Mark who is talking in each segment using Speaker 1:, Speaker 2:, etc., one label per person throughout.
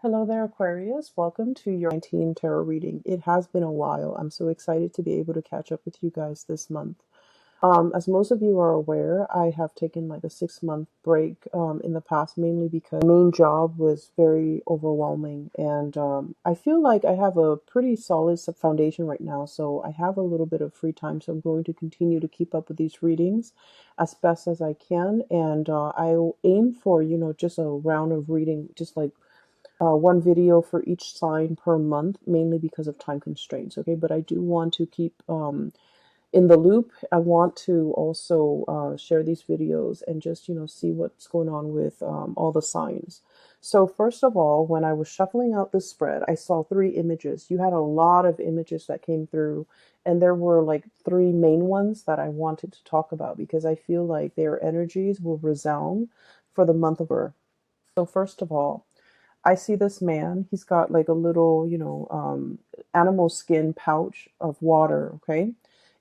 Speaker 1: Hello there, Aquarius. Welcome to your 19 tarot reading. It has been a while. I'm so excited to be able to catch up with you guys this month. As most of you are aware, I have taken like a 6-month break in the past, mainly because my main job was very overwhelming. And I feel like I have a pretty solid foundation right now. So I have a little bit of free time. So I'm going to continue to keep up with these readings as best as I can. And I'll aim for, just a round of reading, just like one video for each sign per month, mainly because of time constraints. Okay, but I do want to keep in the loop. I want to also share these videos and just see what's going on with all the signs. So first of all, when I was shuffling out the spread, I saw 3 images. You had a lot of images that came through, and there were like 3 main ones that I wanted to talk about because I feel like their energies will resound for the month of October. So first of all, I see this man. He's got like a little, animal skin pouch of water. Okay,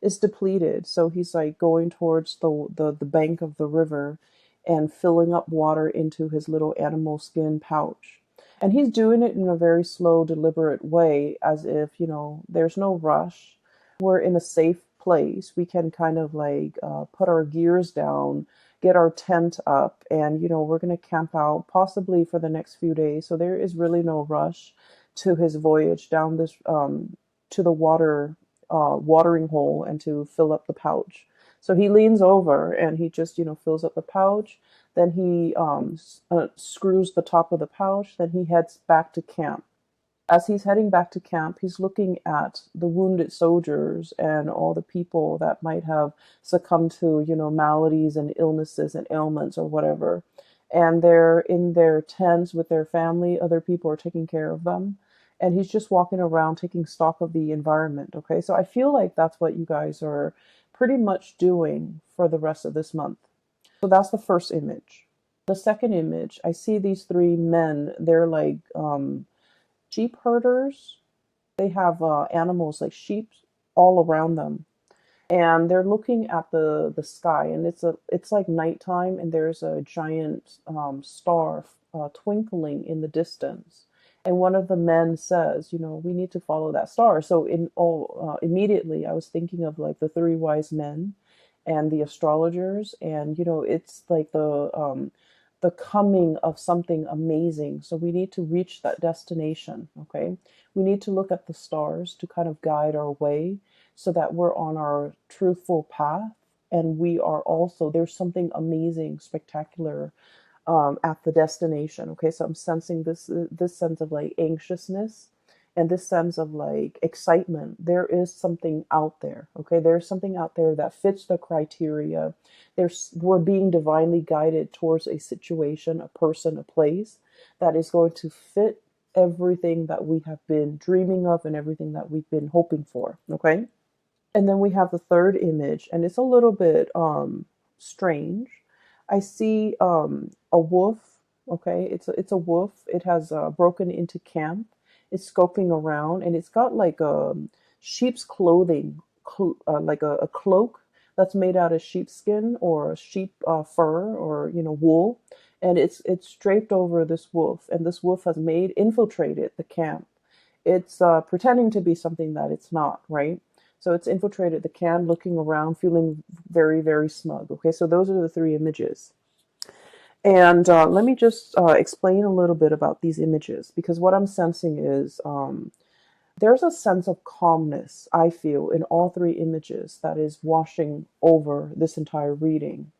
Speaker 1: it's depleted, so he's like going towards the bank of the river and filling up water into his little animal skin pouch. And he's doing it in a very slow, deliberate way, as if there's no rush. We're in a safe place. We can kind of like put our gears down, get our tent up, and we're going to camp out possibly for the next few days. So there is really no rush to his voyage down this to the watering hole and to fill up the pouch. So he leans over and he just fills up the pouch. Then he screws the top of the pouch. Then he heads back to camp. As he's heading back to camp, he's looking at the wounded soldiers and all the people that might have succumbed to, maladies and illnesses and ailments or whatever. And they're in their tents with their family. Other people are taking care of them. And he's just walking around taking stock of the environment. Okay. So I feel like that's what you guys are pretty much doing for the rest of this month. So that's the first image. The second image, I see these 3 men. They're like, sheep herders. They have animals like sheep all around them, and they're looking at the sky, and it's like nighttime, and there's a giant star twinkling in the distance. And one of the men says, we need to follow that star. So immediately I was thinking of like the 3 wise men and the astrologers, and it's like the coming of something amazing. So we need to reach that destination. Okay, we need to look at the stars to kind of guide our way so that we're on our truthful path. And we are also, there's something amazing, spectacular at the destination. Okay, so I'm sensing this sense of like anxiousness and this sense of like excitement. There is something out there. Okay, there's something out there that fits the criteria. We're being divinely guided towards a situation, a person, a place that is going to fit everything that we have been dreaming of and everything that we've been hoping for. Okay, and then we have the third image, and it's a little bit strange. I see a wolf. Okay, it's a wolf. It has broken into camp. It's scoping around, and it's got like sheep's clothing, like a cloak that's made out of sheepskin or sheep fur or wool, and it's draped over this wolf, and this wolf has infiltrated the camp. It's pretending to be something that it's not, right? So it's infiltrated the camp, looking around, feeling very, very smug. Okay, so those are the 3 images. And let me just explain a little bit about these images, because what I'm sensing is there's a sense of calmness, I feel, in all 3 images that is washing over this entire reading.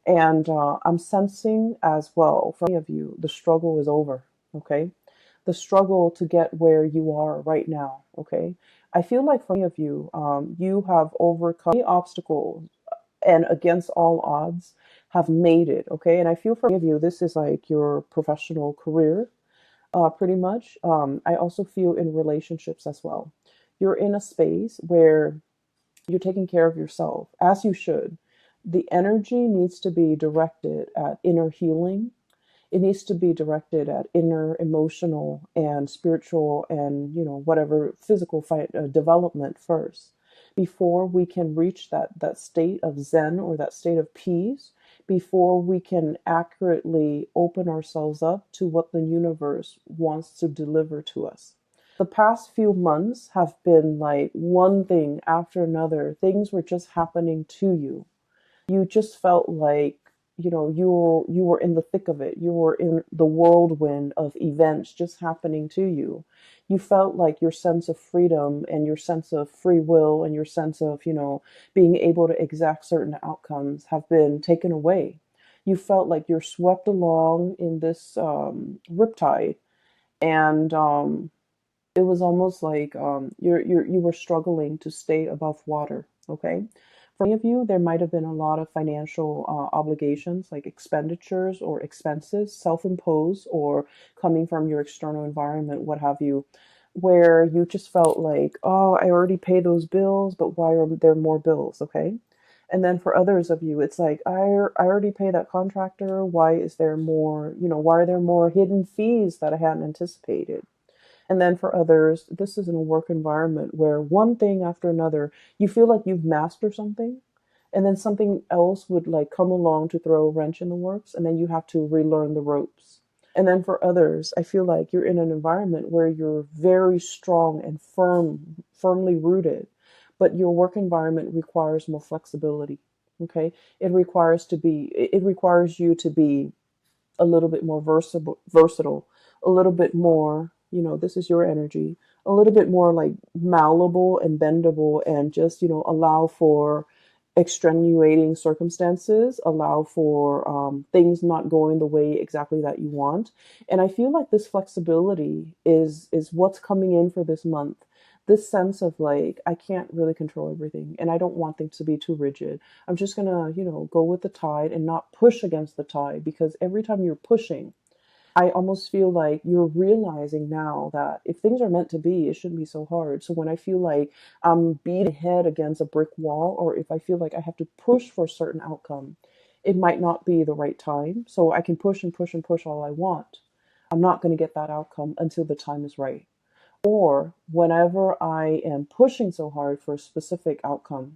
Speaker 1: And I'm sensing as well, for many of you, the struggle is over. Okay, the struggle to get where you are right now. Okay, I feel like for many of you, you have overcome many obstacles and against all odds have made it. Okay, and I feel for many of you, this is like your professional career, pretty much. I also feel in relationships as well. You're in a space where you're taking care of yourself as you should. The energy needs to be directed at inner healing. It needs to be directed at inner emotional and spiritual and whatever physical development first, before we can reach that state of zen or that state of peace. before we can accurately open ourselves up to what the universe wants to deliver to us. The past few months have been like one thing after another. Things were just happening to you. You just felt like, you were in the thick of it. You were in the whirlwind of events just happening to you. You felt like your sense of freedom and your sense of free will and your sense of, being able to exact certain outcomes have been taken away. You felt like you're swept along in this riptide, and it was almost like you were struggling to stay above water. Okay, for many of you, there might have been a lot of financial obligations, like expenditures or expenses, self-imposed or coming from your external environment, what have you, where you just felt like, oh, I already pay those bills, but why are there more bills? Okay. And then for others of you, it's like, I already pay that contractor. Why is there more, why are there more hidden fees that I hadn't anticipated? And then for others, this is in a work environment where one thing after another, you feel like you've mastered something, and then something else would like come along to throw a wrench in the works, and then you have to relearn the ropes. And then for others, I feel like you're in an environment where you're very strong and firmly rooted, but your work environment requires more flexibility. Okay, it requires you to be a little bit more versatile, a little bit more, this is your energy, a little bit more like malleable and bendable, and just, allow for extenuating circumstances, allow for things not going the way exactly that you want. And I feel like this flexibility is what's coming in for this month. This sense of like, I can't really control everything, and I don't want things to be too rigid. I'm just gonna, go with the tide and not push against the tide, because every time you're pushing, I almost feel like you're realizing now that if things are meant to be, it shouldn't be so hard. So when I feel like I'm beating head against a brick wall, or if I feel like I have to push for a certain outcome, it might not be the right time. So I can push and push and push all I want. I'm not going to get that outcome until the time is right. Or whenever I am pushing so hard for a specific outcome,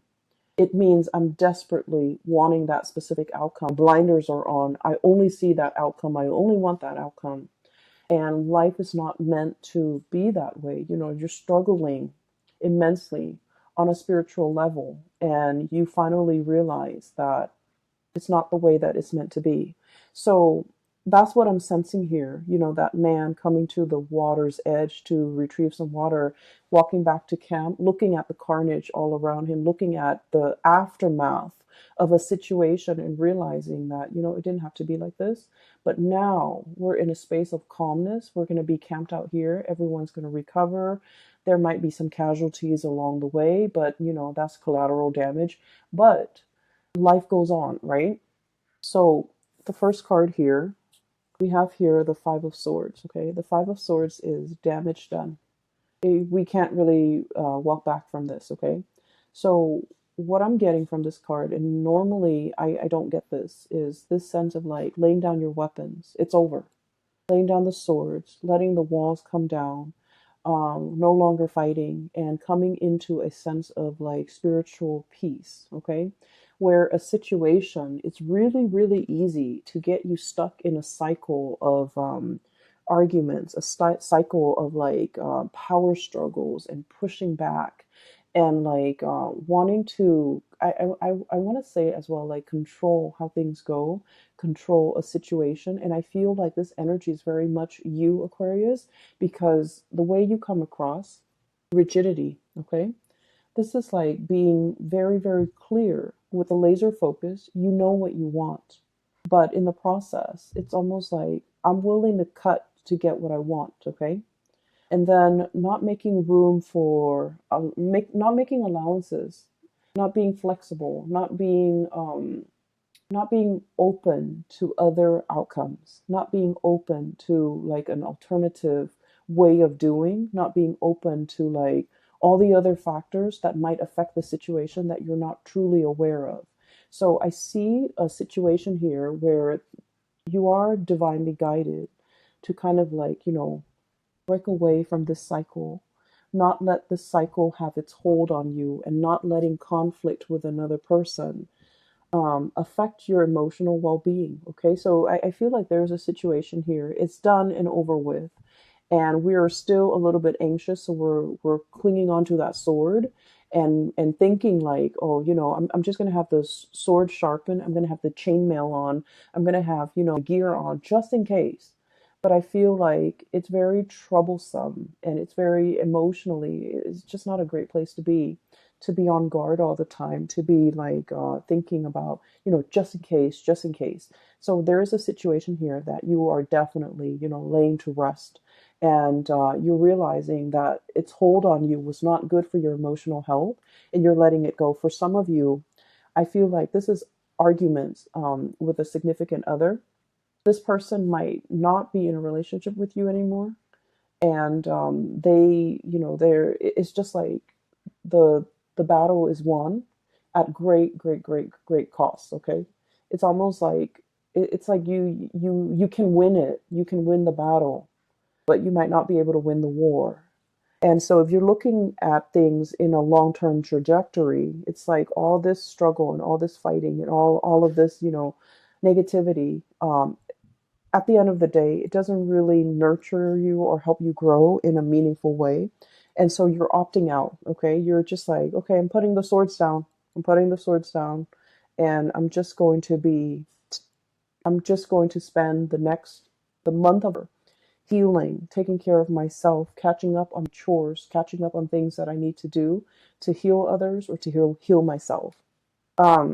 Speaker 1: it means I'm desperately wanting that specific outcome. Blinders are on. I only see that outcome. I only want that outcome. And life is not meant to be that way. You're struggling immensely on a spiritual level, and you finally realize that it's not the way that it's meant to be. So that's what I'm sensing here. That man coming to the water's edge to retrieve some water, walking back to camp, looking at the carnage all around him, looking at the aftermath of a situation and realizing that, it didn't have to be like this. But now we're in a space of calmness. We're going to be camped out here. Everyone's going to recover. There might be some casualties along the way, but, that's collateral damage. But life goes on, right? So the first card here, we have here the Five of Swords. Okay, the Five of Swords is damage done. We can't really walk back from this. Okay, so what I'm getting from this card, and normally I don't get this, is this sense of like laying down your weapons. It's over. Laying down the swords, letting the walls come down, no longer fighting, and coming into a sense of like spiritual peace. Okay, where a situation, it's really, really easy to get you stuck in a cycle of arguments, a cycle of like power struggles and pushing back, and like wanting to, I want to say as well, like control how things go, control a situation. And I feel like this energy is very much you, Aquarius, because the way you come across, rigidity, okay? This is like being very, very clear with a laser focus. You know what you want. But in the process, it's almost like I'm willing to cut to get what I want, okay? And then not making room for, not making allowances, not being flexible, not being open to other outcomes, not being open to like an alternative way of doing, not being open to like all the other factors that might affect the situation that you're not truly aware of. So I see a situation here where you are divinely guided to kind of like, break away from this cycle, not let this cycle have its hold on you, and not letting conflict with another person affect your emotional well-being. Okay, so I feel like there's a situation here. It's done and over with, and we are still a little bit anxious, so we're clinging onto that sword and thinking like, oh, I'm just gonna have this sword sharpened. I'm gonna have the chainmail on. I'm gonna have gear on just in case. But I feel like it's very troublesome and it's very emotionally. It's just not a great place to be. To be on guard all the time, to be like thinking about, just in case, just in case. So there is a situation here that you are definitely, laying to rest, and you're realizing that its hold on you was not good for your emotional health, and you're letting it go. For some of you, I feel like this is arguments with a significant other. This person might not be in a relationship with you anymore, and they, it's just like the the battle is won at great, great, great, great cost. Okay, it's almost like it's like you can win it, you can win the battle, but you might not be able to win the war. And so if you're looking at things in a long-term trajectory, it's like all this struggle and all this fighting and all of this, negativity, at the end of the day, it doesn't really nurture you or help you grow in a meaningful way. And so you're opting out, okay? You're just like, okay, I'm putting the swords down. I'm putting the swords down, and I'm just going to spend the month of healing, taking care of myself, catching up on chores, catching up on things that I need to do to heal others or to heal myself.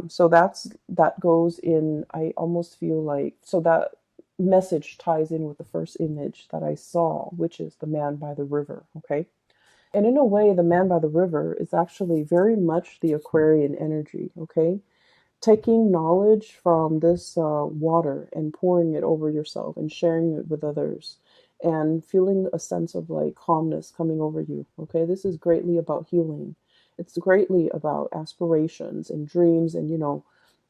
Speaker 1: So that goes in. I almost feel like so that message ties in with the first image that I saw, which is the man by the river. Okay, and in a way, the man by the river is actually very much the Aquarian energy. Okay, taking knowledge from this water and pouring it over yourself and sharing it with others and feeling a sense of like calmness coming over you. Okay, this is greatly about healing. It's greatly about aspirations and dreams and,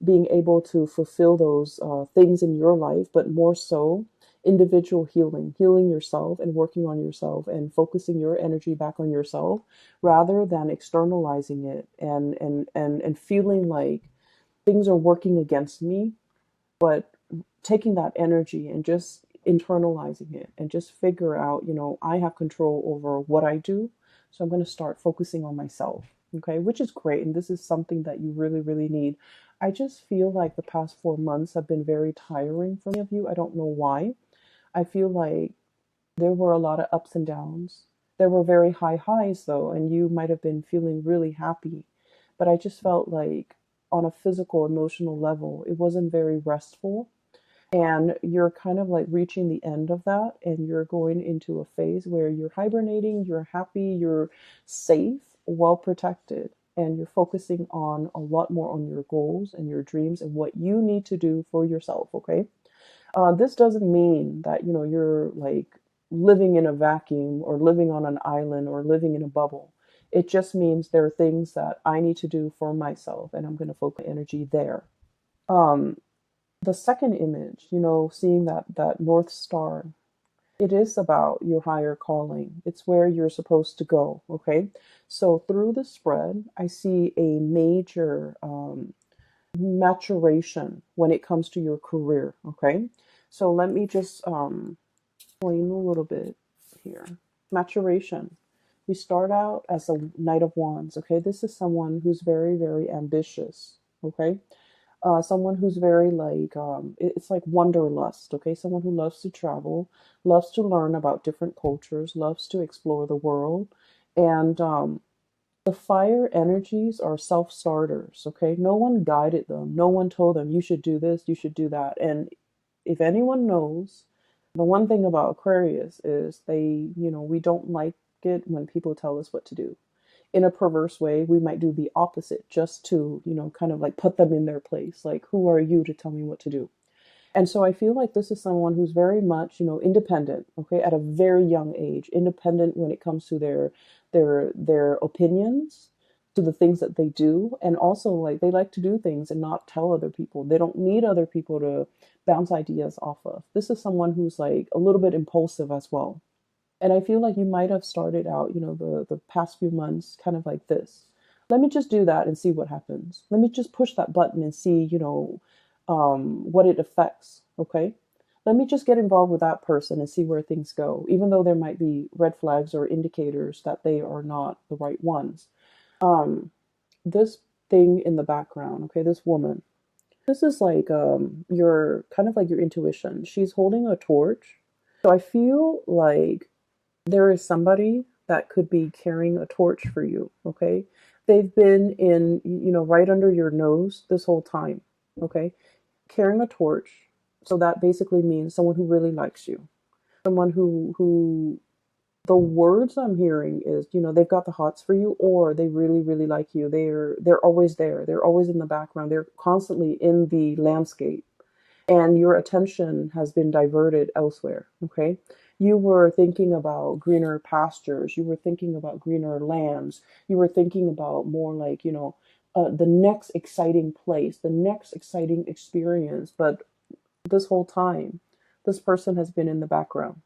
Speaker 1: being able to fulfill those things in your life, but more so individual healing, healing yourself and working on yourself and focusing your energy back on yourself rather than externalizing it and feeling like things are working against me, but taking that energy and just internalizing it and just figure out, I have control over what I do. So I'm going to start focusing on myself. Okay, which is great. And this is something that you really, really need. I just feel like the past 4 months have been very tiring for many of you. I don't know why. I feel like there were a lot of ups and downs. There were very high highs, though, and you might have been feeling really happy. But I just felt like, on a physical, emotional level, it wasn't very restful. And you're kind of like reaching the end of that, and you're going into a phase where you're hibernating, you're happy, you're safe, well protected, and you're focusing on a lot more on your goals and your dreams and what you need to do for yourself, okay? This doesn't mean that you're like living in a vacuum or living on an island or living in a bubble. It just means there are things that I need to do for myself, and I'm going to focus my energy there. Um, the second image, seeing that North Star, it is about your higher calling. It's where you're supposed to go. Okay, so through the spread, I see a major maturation when it comes to your career. Okay, so let me just explain a little bit here. Maturation. We start out as a Knight of Wands. Okay, this is someone who's very, very ambitious. Okay, someone who's very like it's like wanderlust. Okay, someone who loves to travel, loves to learn about different cultures, loves to explore the world, and the fire energies are self starters. Okay, no one guided them, no one told them you should do this, you should do that. And if anyone knows, the one thing about Aquarius is we don't like it when people tell us what to do. In a perverse way, we might do the opposite just to, kind of like put them in their place. Like, who are you to tell me what to do? And so I feel like this is someone who's very much, independent, okay, at a very young age, independent when it comes to their opinions, to the things that they do, and also like they like to do things and not tell other people. They don't need other people to bounce ideas off of. This is someone who's like a little bit impulsive as well. And I feel like you might have started out, the past few months kind of like this. Let me just do that and see what happens. Let me just push that button and see, what it affects. Okay. Let me just get involved with that person and see where things go, even though there might be red flags or indicators that they are not the right ones. Um, this thing in the background, okay, this woman, this is like your kind of like your intuition. She's holding a torch. So I feel like there is somebody that could be carrying a torch for you, okay? They've been in, right under your nose this whole time, okay? Carrying a torch. So that basically means someone who really likes you. Someone who the words I'm hearing is, they've got the hots for you, or they really, really like you. They're always there. They're always in the background. They're constantly in the landscape, and your attention has been diverted elsewhere. Okay. You were thinking about greener pastures. You were thinking about greener lands. You were thinking about more like, the next exciting place, the next exciting experience. But this whole time, this person has been in the background.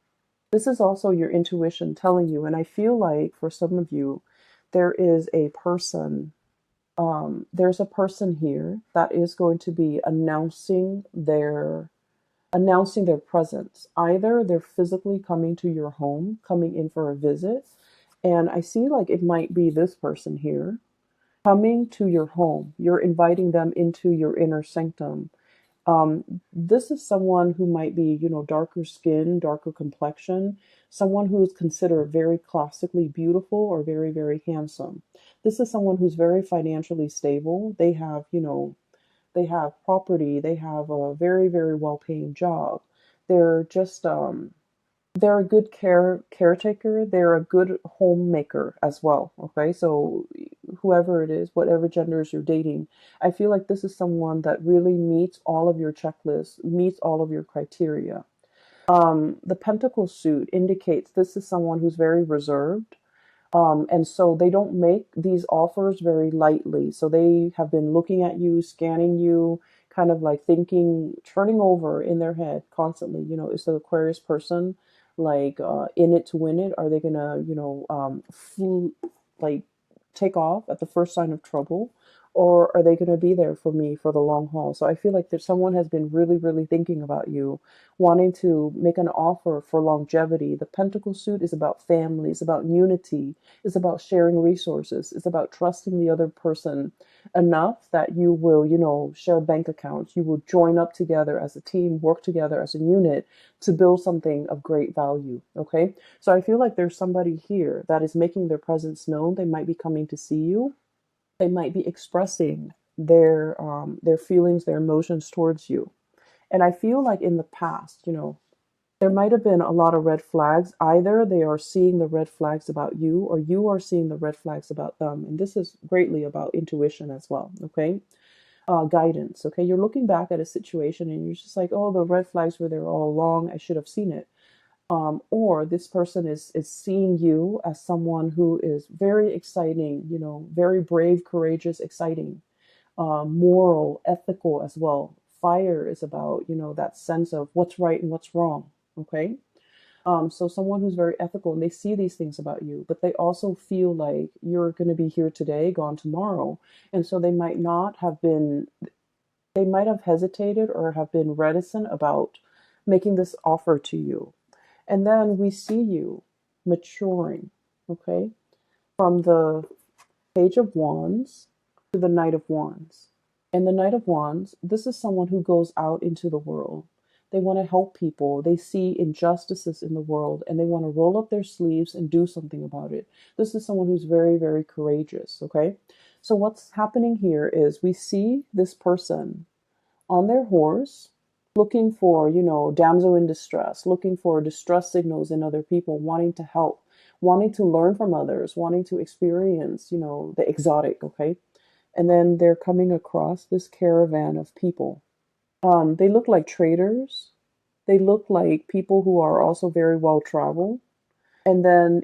Speaker 1: This is also your intuition telling you. And I feel like for some of you, there is a person, there's a person here that is going to be announcing their presence. Either they're physically coming to your home, coming in for a visit, and I see like it might be this person here coming to your home. You're inviting them into your inner sanctum. This is someone who might be, darker skin, darker complexion, someone who is considered very classically beautiful or very, very handsome. This is someone who's very financially stable. They have property, they have a very, very well-paying job. They're just they're a good caretaker, they're a good homemaker as well. Okay, so whoever it is, whatever genders you're dating, I feel like this is someone that really meets all of your checklists, meets all of your criteria. The pentacle suit indicates this is someone who's very reserved, and so they don't make these offers very lightly. So they have been looking at you, scanning you, kind of like thinking, turning over in their head constantly. Is the Aquarius person like in it to win it? Are they gonna, like take off at the first sign of trouble? Or are they going to be there for me for the long haul? So I feel like there's someone has been really, really thinking about you, wanting to make an offer for longevity. The Pentacle suit is about family, it's about unity, it's about sharing resources, it's about trusting the other person enough that you will, share bank accounts, you will join up together as a team, work together as a unit to build something of great value. Okay. So I feel like there's somebody here that is making their presence known. They might be coming to see you. They might be expressing their feelings, their emotions towards you. And I feel like in the past, there might have been a lot of red flags. Either they are seeing the red flags about you, or you are seeing the red flags about them. And this is greatly about intuition as well. Okay. Guidance. Okay. You're looking back at a situation and you're just like, oh, the red flags were there all along. I should have seen it. Or this person is seeing you as someone who is very exciting, very brave, courageous, exciting, moral, ethical as well. Fire is about, that sense of what's right and what's wrong. Okay. So someone who's very ethical, and they see these things about you, but they also feel like you're going to be here today, gone tomorrow. And so they might have hesitated or have been reticent about making this offer to you. And then we see you maturing, okay, from the Page of Wands to the Knight of Wands. And the Knight of Wands, this is someone who goes out into the world. They want to help people. They see injustices in the world and they want to roll up their sleeves and do something about it. This is someone who's very, very courageous, okay? So what's happening here is we see this person on their horse, looking for, damsel in distress, looking for distress signals in other people, wanting to help, wanting to learn from others, wanting to experience, the exotic, okay? And then they're coming across this caravan of people. They look like traders. They look like people who are also very well traveled. And then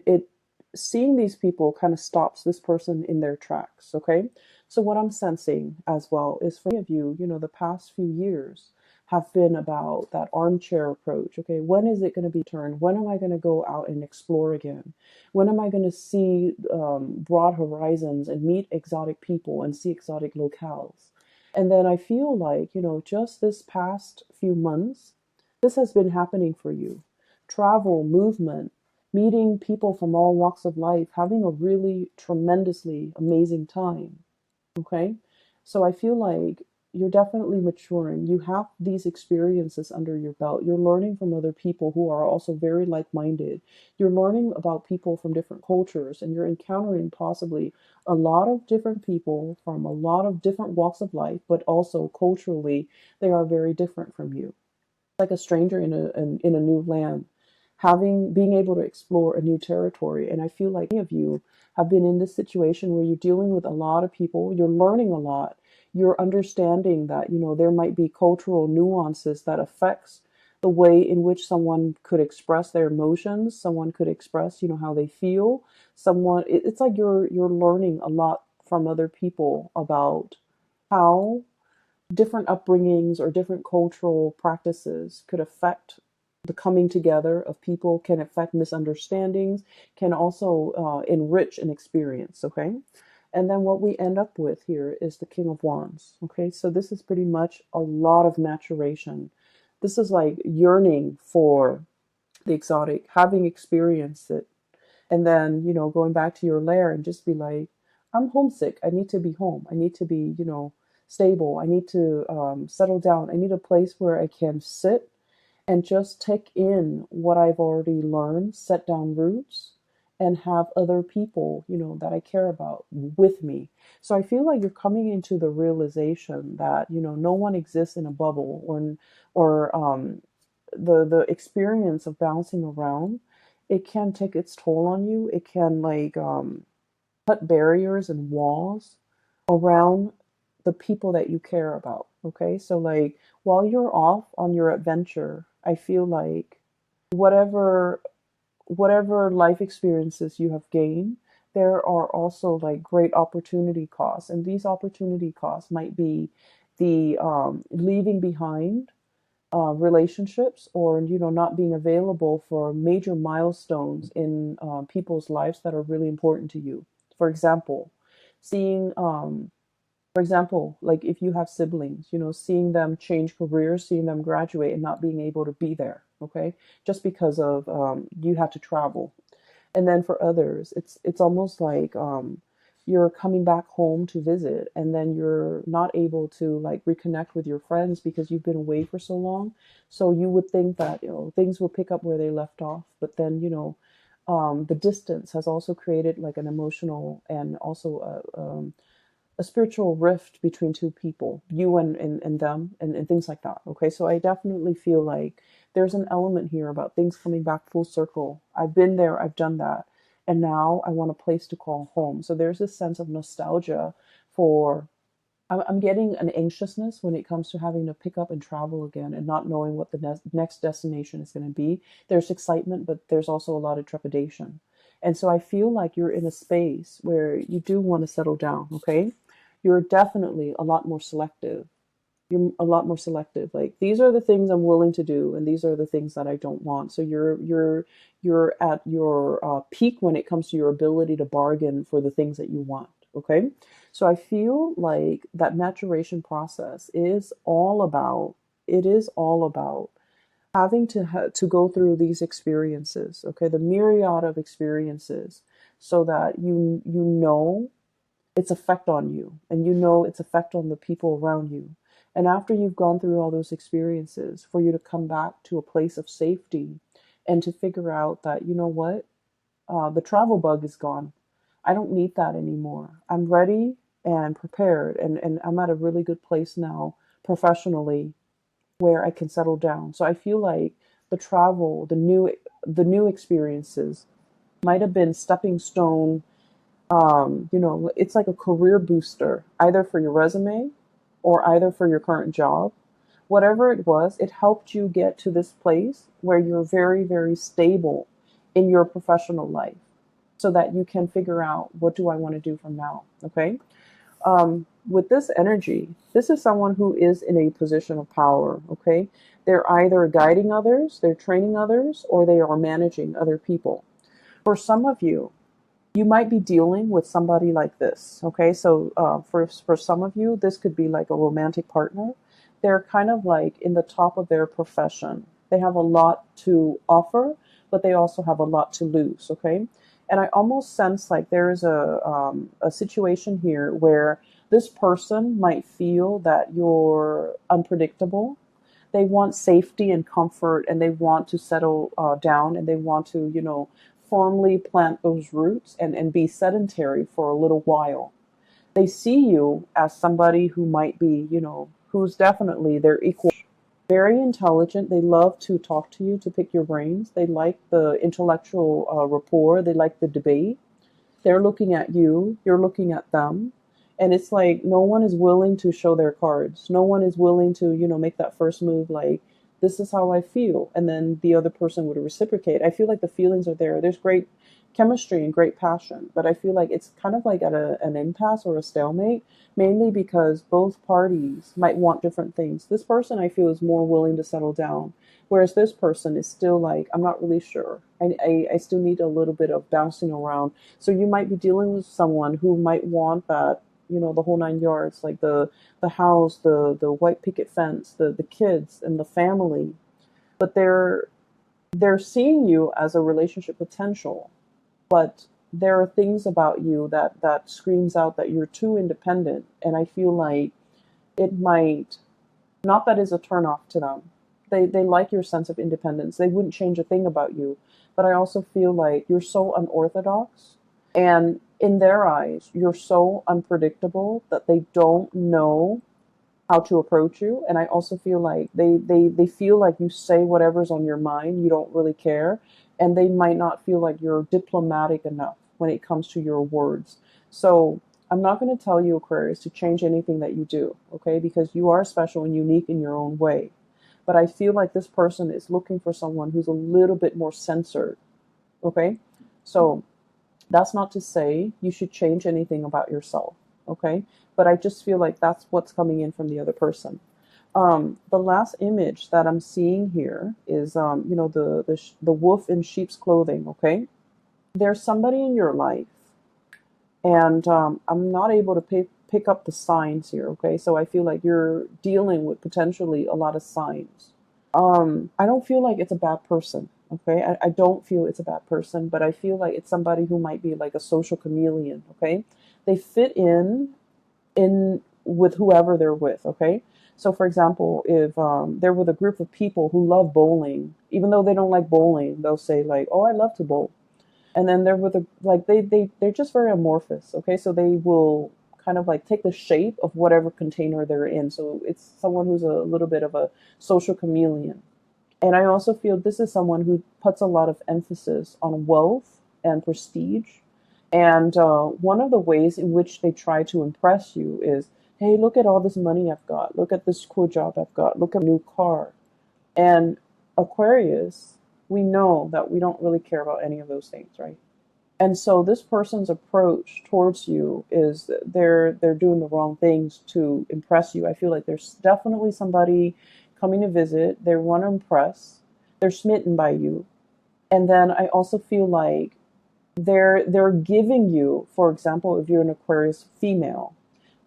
Speaker 1: seeing these people kind of stops this person in their tracks. Okay. So what I'm sensing as well is for many of you, the past few years have been about that armchair approach. Okay, when is it going to be turned? When am I going to go out and explore again? When am I going to see broad horizons and meet exotic people and see exotic locales? And then I feel like, just this past few months, this has been happening for you. Travel, movement, meeting people from all walks of life, having a really tremendously amazing time. Okay. So I feel like you're definitely maturing. You have these experiences under your belt. You're learning from other people who are also very like minded. You're learning about people from different cultures, and you're encountering possibly a lot of different people from a lot of different walks of life, but also culturally, they are very different from you, like a stranger in a new land, having being able to explore a new territory. And I feel like many of you have been in this situation where you're dealing with a lot of people, you're learning a lot, you're understanding that there might be cultural nuances that affects the way in which someone could express their emotions, someone could express how they feel, it's like you're learning a lot from other people about how different upbringings or different cultural practices could affect the coming together of people, can affect misunderstandings, can also enrich an experience. Okay. And then what we end up with here is the King of Wands. Okay. So this is pretty much a lot of maturation. This is like yearning for the exotic, having experienced it, and then going back to your lair and just be like, I'm homesick, I need to be home, I need to be stable, I need to settle down, I need a place where I can sit and just take in what I've already learned, set down roots, and have other people that I care about with me. So I feel like you're coming into the realization that no one exists in a bubble, or the experience of bouncing around, it can take its toll on you. It can like put barriers and walls around the people that you care about. Okay, so like while you're off on your adventure, I feel like whatever whatever life experiences you have gained, there are also like great opportunity costs, and these opportunity costs might be the leaving behind relationships, or not being available for major milestones in people's lives that are really important to you. For example, seeing for example, like if you have siblings, seeing them change careers, seeing them graduate and not being able to be there, okay, just because of you have to travel. And then for others, it's almost like you're coming back home to visit, and then you're not able to like reconnect with your friends because you've been away for so long. So you would think that things will pick up where they left off, but then the distance has also created like an emotional and also a spiritual rift between two people, you and them, and things like that. Okay, so I definitely feel like there's an element here about things coming back full circle. I've been there, I've done that, and now I want a place to call home. So there's this sense of nostalgia for. I'm getting an anxiousness when it comes to having to pick up and travel again and not knowing what the next destination is going to be. There's excitement, but there's also a lot of trepidation. And so I feel like you're in a space where you do want to settle down, okay? You're definitely a lot more selective. You're a lot more selective. Like these are the things I'm willing to do, and these are the things that I don't want. So you're at your peak when it comes to your ability to bargain for the things that you want. Okay, so I feel like that maturation process is all about. It is all about having to go through these experiences. Okay, the myriad of experiences, so that you know its effect on you, and its effect on the people around you. And after you've gone through all those experiences, for you to come back to a place of safety and to figure out that, what, the travel bug is gone. I don't need that anymore. I'm ready and prepared, and I'm at a really good place now professionally where I can settle down. So I feel like the travel, the new experiences might have been stepping stone. It's like a career booster, either for your resume or either for your current job. Whatever it was, it helped you get to this place where you're very, very stable in your professional life, so that you can figure out, what do I want to do from now? Okay. with this energy, this is someone who is in a position of power, okay? They're either guiding others, they're training others, or they are managing other people. For some of you, you might be dealing with somebody like this. Okay, so for some of you, this could be like a romantic partner. They're kind of like in the top of their profession. They have a lot to offer, but they also have a lot to lose. Okay, and I almost sense like there is a situation here where this person might feel that you're unpredictable. They want safety and comfort, and they want to settle down, and they want to, firmly plant those roots and be sedentary for a little while. They see you as somebody who might be, who's definitely their equal. Very intelligent. They love to talk to you, to pick your brains. They like the intellectual rapport. They like the debate. They're looking at you, you're looking at them. And it's like no one is willing to show their cards. No one is willing to, make that first move like, this is how I feel. And then the other person would reciprocate. I feel like the feelings are there. There's great chemistry and great passion. But I feel like it's kind of like at an impasse or a stalemate, mainly because both parties might want different things. This person I feel is more willing to settle down. Whereas this person is still like, I'm not really sure. I still need a little bit of bouncing around. So you might be dealing with someone who might want that, the whole 9 yards, like the house, the white picket fence, the kids and the family. But they're seeing you as a relationship potential. But there are things about you that screams out that you're too independent. And I feel like it might, not that is a turnoff to them. They like your sense of independence. They wouldn't change a thing about you. But I also feel like you're so unorthodox. And in their eyes, you're so unpredictable that they don't know how to approach you. And I also feel like they feel like you say whatever's on your mind. You don't really care. And they might not feel like you're diplomatic enough when it comes to your words. So I'm not going to tell you, Aquarius, to change anything that you do, okay? Because you are special and unique in your own way. But I feel like this person is looking for someone who's a little bit more censored, okay? So that's not to say you should change anything about yourself, okay? But I just feel like that's what's coming in from the other person. The last image that I'm seeing here is, the wolf in sheep's clothing, okay? There's somebody in your life, and I'm not able to pick up the signs here, okay? So I feel like you're dealing with potentially a lot of signs. I don't feel like it's a bad person, okay? I don't feel it's a bad person, but I feel like it's somebody who might be like a social chameleon, okay? They fit in with whoever they're with, okay? So, for example, if they're with a group of people who love bowling, even though they don't like bowling, they'll say like, "Oh, I love to bowl." And then they're with a like they're just very amorphous, okay? So they will kind of like take the shape of whatever container they're in. So it's someone who's a little bit of a social chameleon. And I also feel this is someone who puts a lot of emphasis on wealth and prestige. And one of the ways in which they try to impress you is, hey, look at all this money I've got. Look at this cool job I've got. Look at my new car. And Aquarius, we know that we don't really care about any of those things, right? And so this person's approach towards you is they're doing the wrong things to impress you. I feel like there's definitely somebody coming to visit. They want to impress. They're smitten by you. And then I also feel like they're giving you, for example, if you're an Aquarius female,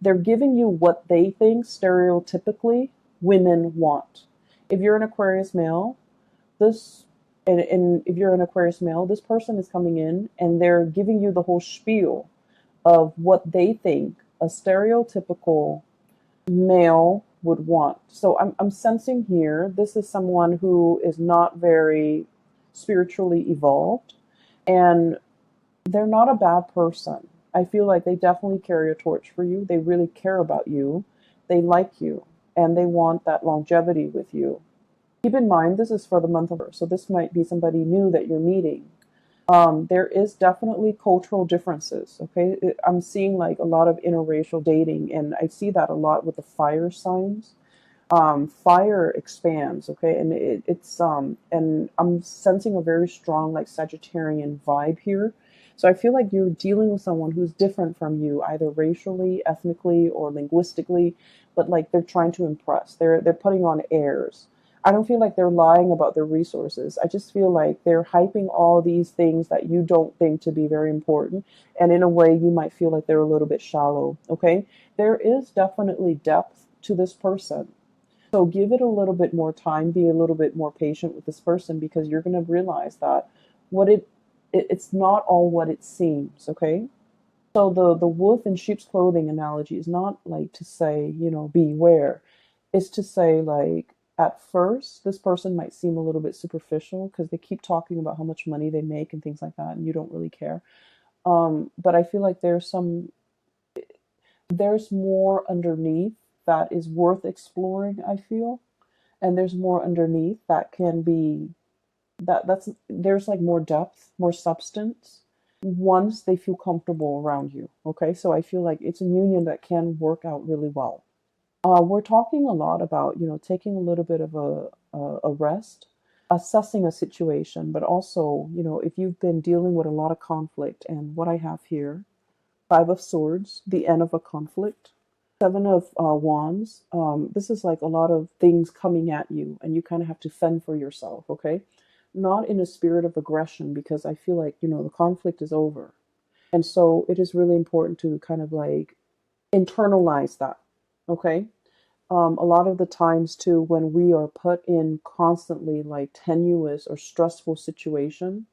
Speaker 1: they're giving you what they think stereotypically women want. If you're an Aquarius male, this and if you're an Aquarius male, this person is coming in and they're giving you the whole spiel of what they think a stereotypical male would want. So I'm sensing here this is someone who is not very spiritually evolved, and they're not a bad person. I feel like they definitely carry a torch for you. They really care about you. They like you and they want that longevity with you. Keep in mind, this is for the month of, so this might be somebody new that you're meeting. There is definitely cultural differences. Okay, I'm seeing like a lot of interracial dating, and I see that a lot with the fire signs. Fire expands, okay, and it's and I'm sensing a very strong like Sagittarian vibe here. So I feel like you're dealing with someone who's different from you, either racially, ethnically, or linguistically, but like they're trying to impress. They're putting on airs. I don't feel like they're lying about their resources. I just feel like they're hyping all these things that you don't think to be very important. And in a way, you might feel like they're a little bit shallow. Okay. There is definitely depth to this person. So give it a little bit more time, be a little bit more patient with this person because you're going to realize that what it's not all what it seems, okay? So the wolf in sheep's clothing analogy is not like to say, beware. It's to say like at first this person might seem a little bit superficial because they keep talking about how much money they make and things like that and you don't really care. But I feel like there's more underneath that is worth exploring, I feel. And there's more underneath that can be that's there's like more depth, more substance once they feel comfortable around you. Okay, so I feel like it's a union that can work out really well. We're talking a lot about taking a little bit of a rest, assessing a situation, but also if you've been dealing with a lot of conflict, and what I have here, Five of Swords, the end of a conflict. Seven of Wands. This is like a lot of things coming at you, and you kind of have to fend for yourself, okay? Not in a spirit of aggression, because I feel like, the conflict is over. And so it is really important to kind of like internalize that, okay? A lot of the times, too, when we are put in constantly like tenuous or stressful situation,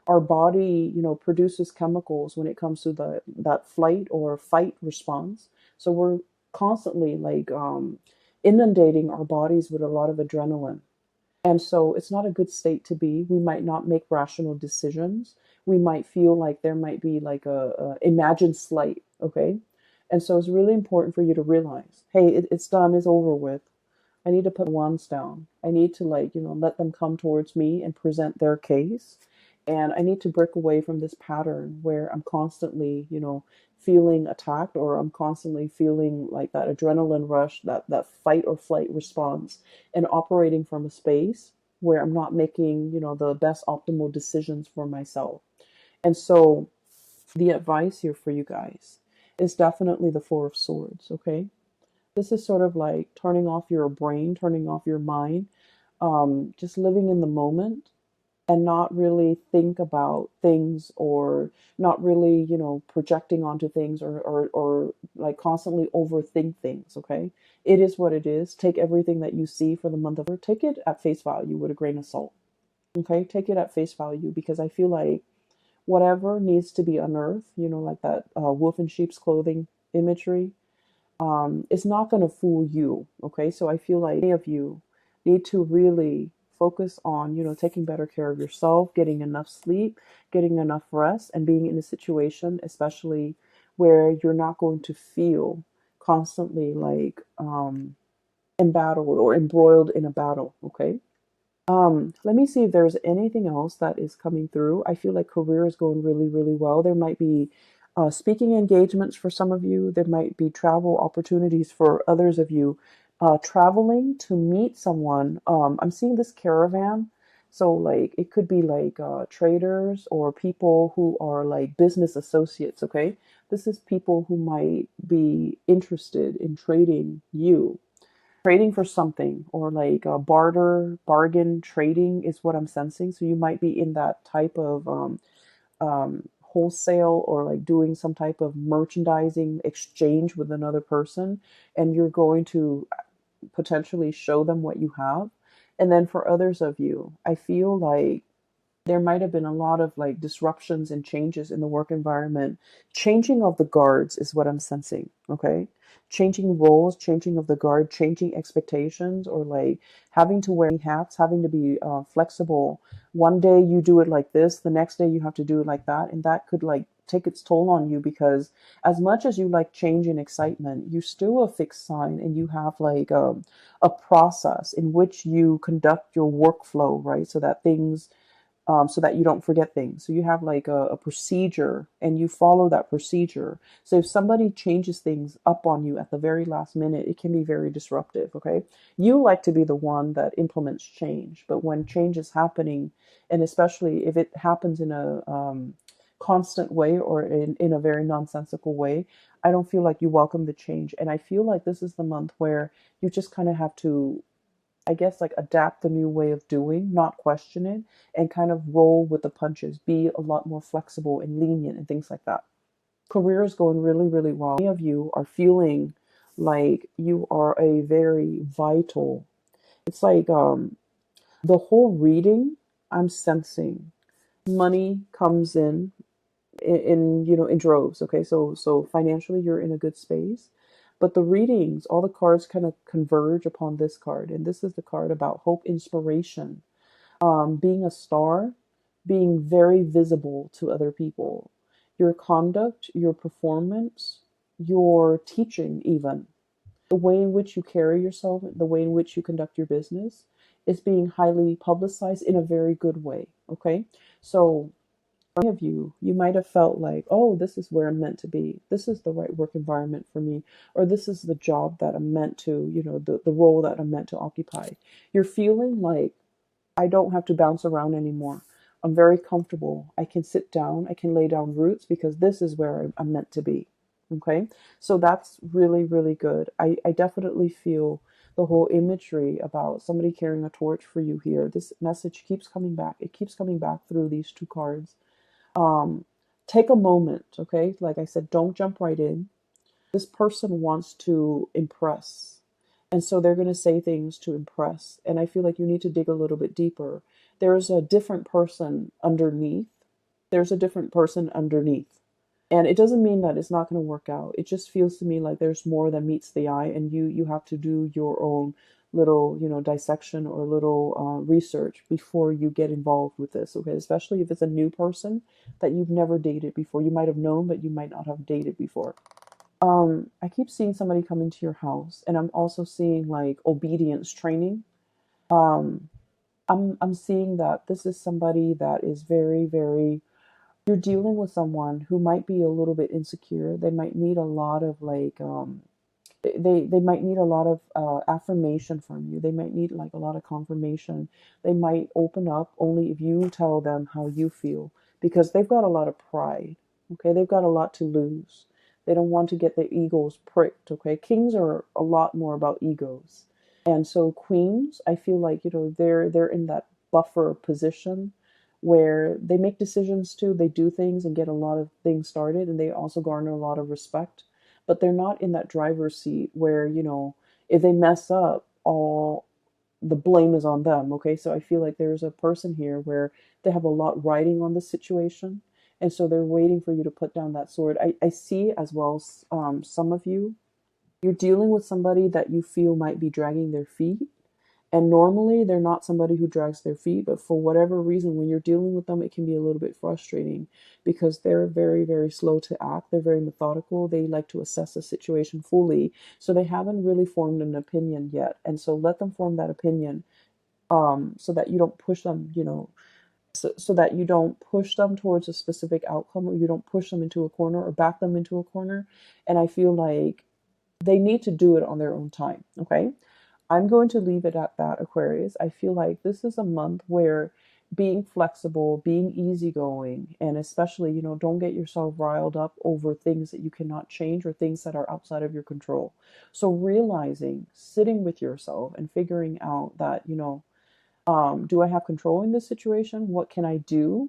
Speaker 1: our body, produces chemicals when it comes to that flight or fight response. So we're constantly like inundating our bodies with a lot of adrenaline. And so it's not a good state to be. We might not make rational decisions. We might feel like there might be like a imagined slight, okay? And so it's really important for you to realize, hey, it's done, it's over with. I need to put wands down. I need to like, let them come towards me and present their case. And I need to break away from this pattern where I'm constantly, feeling attacked, or I'm constantly feeling like that adrenaline rush, that fight or flight response, and operating from a space where I'm not making, the best optimal decisions for myself. And so the advice here for you guys is definitely the Four of Swords, okay? This is sort of like turning off your brain, turning off your mind, just living in the moment and not really think about things, or not really, projecting onto things, or like constantly overthink things, okay? It is what it is. Take everything that you see for the month of, take it at face value with a grain of salt, okay? Take it at face value, because I feel like whatever needs to be unearthed, like that wolf in sheep's clothing imagery, it's not going to fool you. Okay. So I feel like many of you need to really focus on, taking better care of yourself, getting enough sleep, getting enough rest, and being in a situation, especially where you're not going to feel constantly like embattled or embroiled in a battle. Okay. Let me see if there's anything else that is coming through. I feel like career is going really, really well. There might be speaking engagements for some of you. There might be travel opportunities for others of you. Traveling to meet someone. I'm seeing this caravan. So, like, it could be like traders or people who are like business associates, okay? This is people who might be interested in trading you, trading for something, or like bargain trading is what I'm sensing. So you might be in that type of wholesale, or like doing some type of merchandising exchange with another person, and you're going to potentially show them what you have. And then for others of you, I feel like there might have been a lot of like disruptions and changes in the work environment. Changing of the guards is what I'm sensing. Okay. Changing roles, changing of the guard, changing expectations, or like having to wear hats, having to be flexible. One day you do it like this, the next day you have to do it like that. And that could like take its toll on you, because as much as you like change and excitement, you still a fixed sign, and you have like a process in which you conduct your workflow, right? So that you don't forget things. So you have like a procedure, and you follow that procedure. So if somebody changes things up on you at the very last minute, it can be very disruptive. Okay. You like to be the one that implements change, but when change is happening, and especially if it happens in a constant way or in a very nonsensical way, I don't feel like you welcome the change. And I feel like this is the month where you just kind of have to, I guess, like adapt the new way of doing, not question it, and kind of roll with the punches, be a lot more flexible and lenient and things like that. Career is going really, really well. Many of you are feeling like you are a very vital. It's like the whole reading, I'm sensing money comes in in droves. Okay, so financially you're in a good space, but the readings, all the cards kind of converge upon this card, and this is the card about hope, inspiration, being a star, being very visible to other people, your conduct, your performance, your teaching, even the way in which you carry yourself, the way in which you conduct your business is being highly publicized in a very good way. Okay, so many of you, you might have felt like, oh, this is where I'm meant to be. This is the right work environment for me. Or this is the job that I'm meant to, the role that I'm meant to occupy. You're feeling like, I don't have to bounce around anymore. I'm very comfortable. I can sit down. I can lay down roots because this is where I'm meant to be. Okay. So that's really, really good. I definitely feel the whole imagery about somebody carrying a torch for you here. This message keeps coming back. It keeps coming back through these two cards. um, Take a moment, okay? Like I said, don't jump right in. This person wants to impress. And so they're going to say things to impress. And I feel like you need to dig a little bit deeper. There's a different person underneath. There's a different person underneath. And it doesn't mean that it's not going to work out. It just feels to me like there's more than meets the eye, and you have to do your own little, dissection or little research before you get involved with this. Okay, especially if it's a new person that you've never dated before. You might have known, but you might not have dated before. I keep seeing somebody coming to your house, and I'm also seeing like obedience training. Um, I'm seeing that this is somebody that is very, very, you're dealing with someone who might be a little bit insecure. They might need a lot of like they might need a lot of affirmation from you. They might need like a lot of confirmation. They might open up only if you tell them how you feel, because they've got a lot of pride. Okay, they've got a lot to lose. They don't want to get their egos pricked. Okay, kings are a lot more about egos, and so queens, I feel like they're in that buffer position where they make decisions too. They do things and get a lot of things started, and they also garner a lot of respect, but they're not in that driver's seat where, if they mess up, all the blame is on them. Okay. So I feel like there's a person here where they have a lot riding on the situation. And so they're waiting for you to put down that sword. I see as well, some of you, you're dealing with somebody that you feel might be dragging their feet, and normally they're not somebody who drags their feet, but for whatever reason, when you're dealing with them, it can be a little bit frustrating because they're very, very slow to act. They're very methodical. They like to assess a situation fully. So they haven't really formed an opinion yet. And so let them form that opinion, so that you don't push them, so that you don't push them towards a specific outcome, or you don't push them into a corner or back them into a corner. And I feel like they need to do it on their own time. Okay. I'm going to leave it at that, Aquarius. I feel like this is a month where being flexible, being easygoing, and especially, don't get yourself riled up over things that you cannot change or things that are outside of your control. So realizing, sitting with yourself and figuring out that, do I have control in this situation? What can I do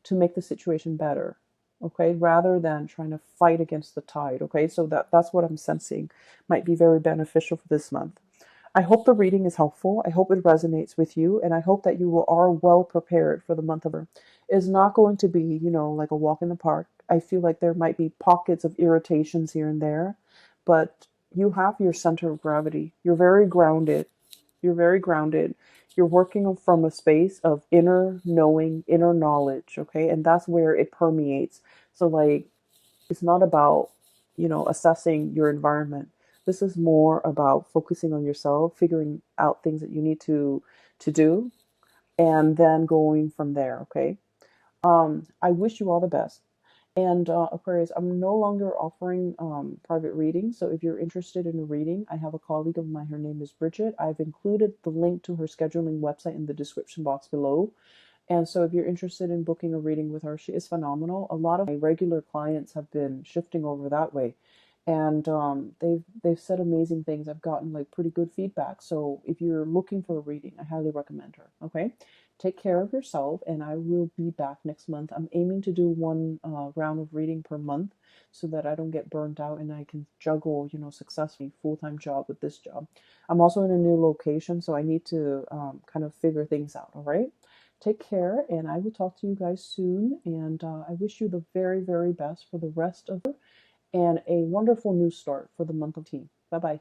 Speaker 1: to make the situation better? Okay, rather than trying to fight against the tide. Okay, so that's what I'm sensing might be very beneficial for this month. I hope the reading is helpful. I hope it resonates with you, and I hope that you are well prepared for the month of. It's not going to be, like a walk in the park. I feel like there might be pockets of irritations here and there, but you have your center of gravity. You're very grounded. You're very grounded. You're working from a space of inner knowing, inner knowledge, okay? And that's where it permeates. So, like, it's not about, assessing your environment. This is more about focusing on yourself, figuring out things that you need to do, and then going from there, okay? I wish you all the best. And Aquarius, I'm no longer offering private readings. So if you're interested in a reading, I have a colleague of mine. Her name is Bridget. I've included the link to her scheduling website in the description box below. And so if you're interested in booking a reading with her, she is phenomenal. A lot of my regular clients have been shifting over that way. And they've said amazing things. I've gotten like pretty good feedback. So if you're looking for a reading, I highly recommend her. Okay, take care of yourself, and I will be back next month. I'm aiming to do one round of reading per month, so that I don't get burnt out and I can juggle, successfully full-time job with this job. I'm also in a new location, so I need to kind of figure things out. All right. Take care, and I will talk to you guys soon. And I wish you the very, very best for the rest of and a wonderful new start for the month of tea. Bye bye.